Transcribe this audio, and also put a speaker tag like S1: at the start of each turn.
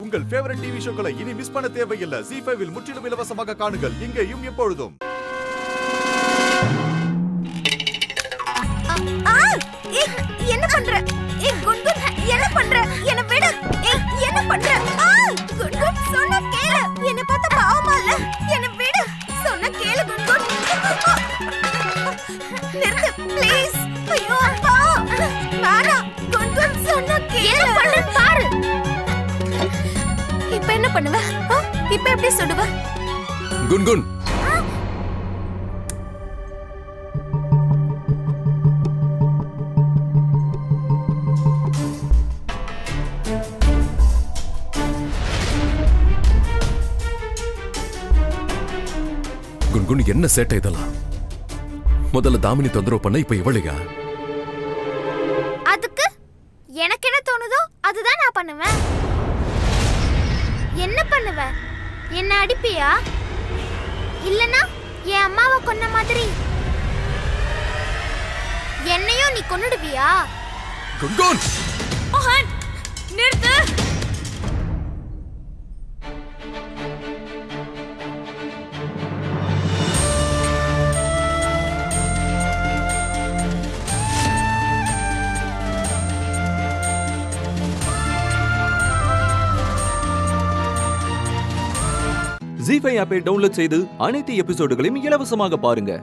S1: உங்கள் favourite TV ஷோக்களை இனி miss பண்ண தேவையில்லை. ZEE5 இல் முற்றிலும் இலவசமாக காணுங்கள். இங்கேயும் எப்பொழுதும்.
S2: என்ன பண்ற? குன்குன் என்ன பண்ற? என்ன விடு. என்ன பண்ற? குன்குன் சொன்ன கேளு. என்ன பார்த்தா பாவமா இல்ல? என்ன விடு. சொன்ன கேளு குன்குன். நிறுத்து ப்ளீஸ். ஐயோ அப்பா. நானா குன்குன் சொன்ன கேளு. என்ன பண்ணு பாரு. இப்ப என்ன பண்ணுவ? இப்ப எப்படி சுடுவ?
S3: குன்குன், குன்குன் என்ன சேட்டை இதெல்லாம்? முதல்ல தாமினி தொந்தரவு பண்ண, இப்ப இவளையா?
S2: அதுக்கு எனக்கு என்ன தோணுதோ அதுதான் நான் பண்ணுவேன். என்ன பண்ணுவ? என்ன அடிப்பியா? இல்லனா என் அம்மாவை கொன்ன மாதிரி என்னையும் நீ கொன்னுடுவியா?
S3: குன்குன்,
S2: மோகன் நிறுத்து.
S4: ZEE5 ஆப்பை டவுன்லோட் செய்து அனைத்து எபிசோடுகளையும் இலவசமாக பாருங்க.